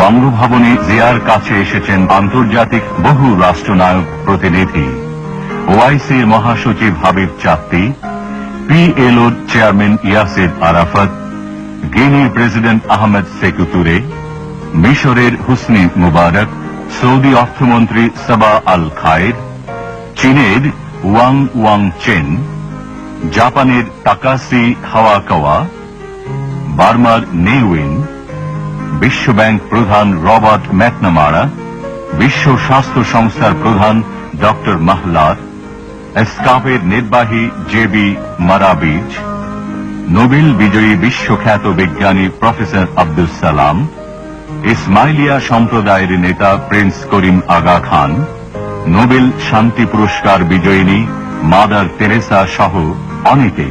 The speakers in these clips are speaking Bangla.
বঙ্গভবনে জিয়ার কাছে এসেছেন আন্তর্জাতিক বহু রাষ্ট্রনায়ক প্রতিনিধি, ওআইসির মহাসচিব হাবিব চাপ্তি, পিএলওর চেয়ারম্যান ইয়াসির আরাফাত, গিনির প্রেসিডেন্ট আহমেদ সেকু তুরে, মিশরের হুসনি মুবারক, সৌদি অর্থমন্ত্রী সাবা আল খায়ের, চীনের ওয়াং ওয়াং চেন, জাপানের তাকাসি হাওয়াকাওয়া, বার্মার নেউইন, বিশ্বব্যাংক প্রধান রবার্ট ম্যাকনামারা, বিশ্ব স্বাস্থ্য সংস্থার প্রধান ডক্টর মাহলার, এসকাপের নির্বাহী জেবি মারাবিজ, নোবেল বিজয়ী বিশ্বখ্যাত বিজ্ঞানী প্রফেসর আব্দুল সালাম, ইসমাইলিয়া সম্প্রদায়ের নেতা প্রিন্স করিম আগা খান, নোবেল শান্তি পুরস্কার বিজয়িনী মাদার তেরেসা সহ অনেকে।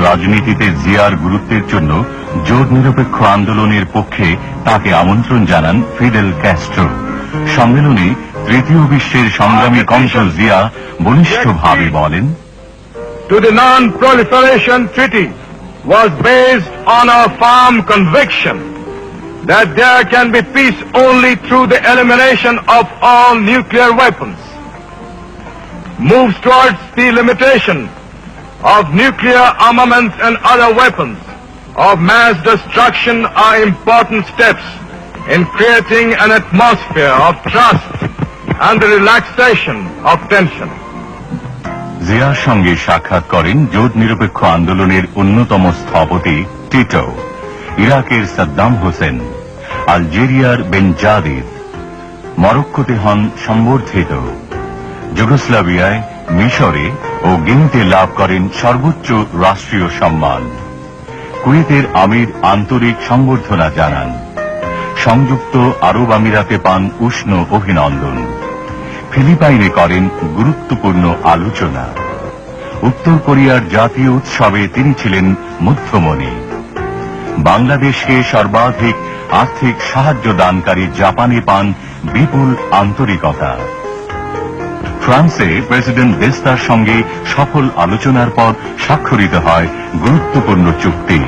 রাজনীতিতে জিয়ার গুরুত্বের জন্য জোট নিরপেক্ষ আন্দোলনের পক্ষে তাকে আমন্ত্রণ জানান ফিদেল ক্যাস্ট্রো। সম্মেলনে তৃতীয় বিশ্বের সংগ্রামী কণ্ঠ জিয়া বলিষ্ঠভাবে বলেন, To the Non-Proliferation Treaty was based on a firm conviction that there can be peace only through the elimination of all nuclear weapons. Moves towards the limitation of nuclear armaments and other weapons of mass destruction are important steps in creating an atmosphere of trust and the relaxation of tension. জিয়ার সঙ্গে সাক্ষাৎ করেন জোট নিরপেক্ষ আন্দোলনের অন্যতম স্থপতি টিটো, ইরাকের সাদ্দাম হোসেন, আলজেরিয়ার বেনজাদিদ, মরক্কোতে হন সম্বর্ধিত, যুগোস্লাভিয়ায়, মিশরে ও গিনিতে লাভ করেন সর্বোচ্চ রাষ্ট্রীয় সম্মান। কুয়েতের আমির আন্তরিক সংবর্ধনা জানান। সংযুক্ত আরব আমিরাতে পান উষ্ণ অভিনন্দন। ফিলিপাইনে করেন গুরুত্বপূর্ণ আলোচনা। উত্তর কোরিয়ার জাতীয় উৎসবে তিনি ছিলেন মধ্যমণি। বাংলাদেশকে সর্বাধিক আর্থিক সাহায্য দানকারী জাপানে পান বিপুল আন্তরিকতা। ফ্রান্সে প্রেসিডেন্ট দেস্তার সঙ্গে সফল আলোচনার পর স্বাক্ষরিত হয় গুরুত্বপূর্ণ চুক্তি।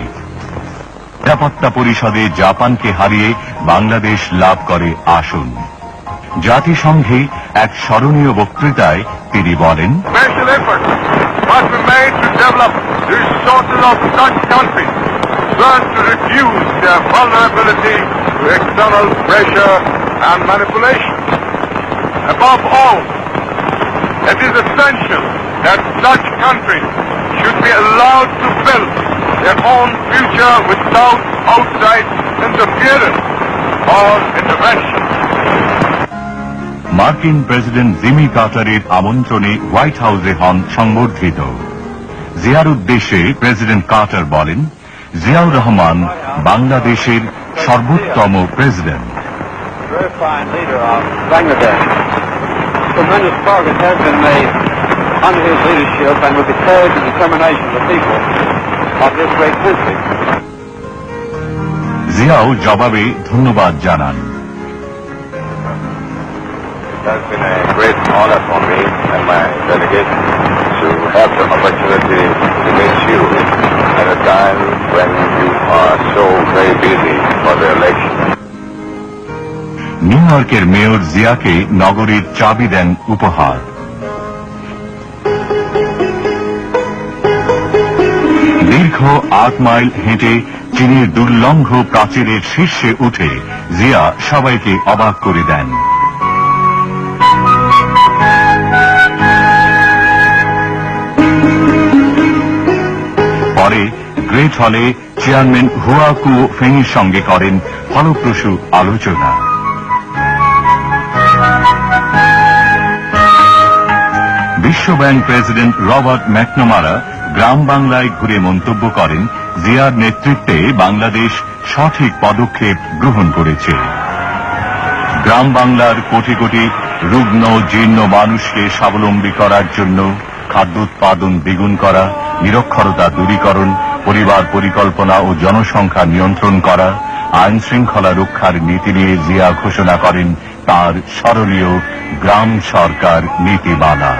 নিরাপত্তা পরিষদে জাপানকে হারিয়ে বাংলাদেশ লাভ করে আসন। জাতিসংঘে এক স্মরণীয় বক্তৃতায় তিনি বলেন, Special efforts must be made to develop the resources of such countries so as to reduce their vulnerability to external pressure and manipulation. Above all, it is essential that such countries should be allowed to build their own future without outside interference or intervention. মার্কিন প্রেসিডেন্ট জিমি কার্টারের আমন্ত্রণে হোয়াইট হাউসে হন সংবর্ধিত। জিয়ার উদ্দেশ্যে প্রেসিডেন্ট কার্টার বলেন, জিয়াউর রহমান বাংলাদেশের সর্বোত্তম president. Tremendous progress has been made under his leadership and with the courage and determination of the people of this great country. Xiao জবাবে ধন্যবাদ জানান। It has been a great honor for me and my delegation to have the opportunity to meet you at a time when you are so very busy for the election. New ইয়র্কের মেয়র জিয়াকে নগরীর চাবি দেন উপহার। দীর্ঘ 8 মাইল হেঁটে চীনের দুর্লঙ্ঘ প্রাচীরের শীর্ষে উঠে জিয়া সবাইকে অবাক করে দেন। পরে গ্রেট হলে চেয়ারম্যান হুয়া কুও ফেংয়ের সঙ্গে করেন ফলপ্রসূ আলোচনা। বিশ্বব্যাংক প্রেসিডেন্ট রবার্ট ম্যাকনামারা গ্রাম বাংলায় ঘুরে মন্তব্য করেন, জিয়ার নেতৃত্বে বাংলাদেশ সঠিক পদক্ষেপ গ্রহণ করেছে। গ্রাম বাংলার কোটি কোটি রুগ্ন জীর্ণ মানুষকে স্বাবলম্বী করার জন্য খাদ্য উৎপাদন দ্বিগুণ করা, নিরক্ষরতা দূরীকরণ, পরিবার পরিকল্পনা ও জনসংখ্যা নিয়ন্ত্রণ করা, আইন শৃঙ্খলা রক্ষার নীতি নিয়ে জিয়া ঘোষণা করেন তার স্মরণীয় গ্রাম সরকার নীতিমালা।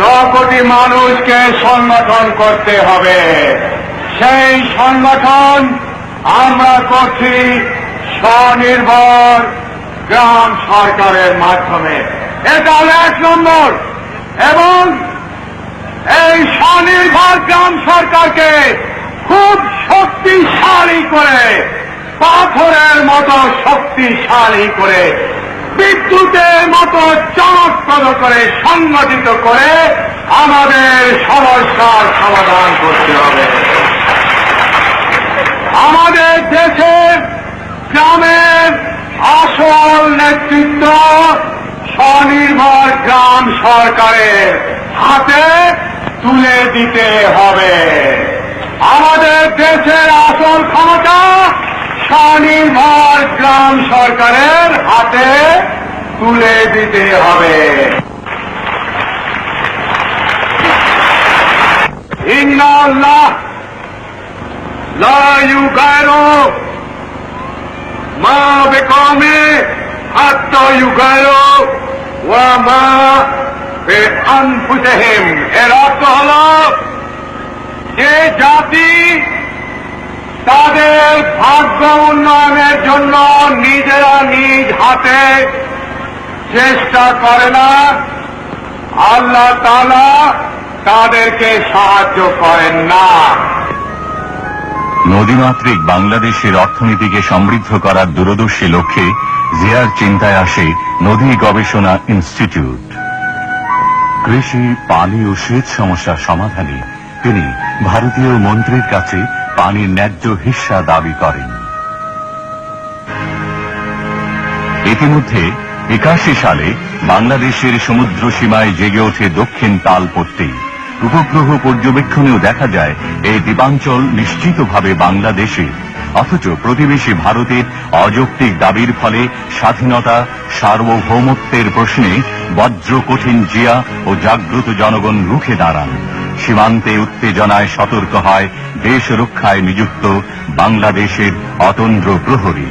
9 কোটি মানুষকে সংগঠন করতে হবে। সেই সংগঠন আমরা করছি স্বনির্ভর গ্রাম সরকারের মাধ্যমে। এটা হল 1 নম্বর। এবং এই স্বনির্ভর গ্রাম সরকারকে খুব শক্তিশালী করে, পাথরের মতো শক্তিশালী করে, বিদ্যুতের মতো চমকপ্রদ করে, সংগঠিত করে আমাদের সমস্যার সমাধান করতে হবে। আমাদের দেশের গ্রামের আসল নেতৃত্ব স্বনির্ভর গ্রাম সরকারের হাতে তুলে দিতে হবে। আমাদের দেশের আসল ক্ষমতা স্বনির্ভর গ্রাম সরকারের হাতে তুলে দিতে হবে। ইন্নাল্লাহ লা ইউগাইরু মা বিকওমি হাত্তা ইউগাইরু ওয়া মা বিআনফুসিহিম। এর অর্থ হল যে জাতি তাদের ভাগ্য উন্নয়নের জন্য নিজেরা নিজ হাতে চেষ্টা করে না, আল্লাহ তাআলা তাদেরকে সাহায্য করেন না। নদীমাতৃক বাংলাদেশের অর্থনীতিকে সমৃদ্ধ করার দূরদর্শী লক্ষ্যে জিয়ার চিন্তায় আসে নদী গবেষণা ইনস্টিটিউট। কৃষি, পানি ও সেচ সমস্যার সমাধানে তিনি ভারতীয় মন্ত্রীর কাছে পানির ন্যায্য হিস্সা দাবি করেন। ইতিমধ্যে 81 সালে বাংলাদেশের সমুদ্র সীমায় জেগে ওঠে দক্ষিণ তালপট্টি। উপগ্রহ পর্যবেক্ষণেও দেখা যায় এই দ্বীপাঞ্চল নিশ্চিতভাবে বাংলাদেশের, অথচ প্রতিবেশী ভারতের অযৌক্তিক দাবির ফলে স্বাধীনতা, সার্বভৌমত্বের প্রশ্নে বজ্র কঠিন জিয়া ও জাগ্রত জনগণ রুখে দাঁড়ান। সীমান্তে উত্তেজনায় সতর্ক হয় দেশ রক্ষায় নিযুক্ত বাংলাদেশের অতন্দ্র প্রহরী।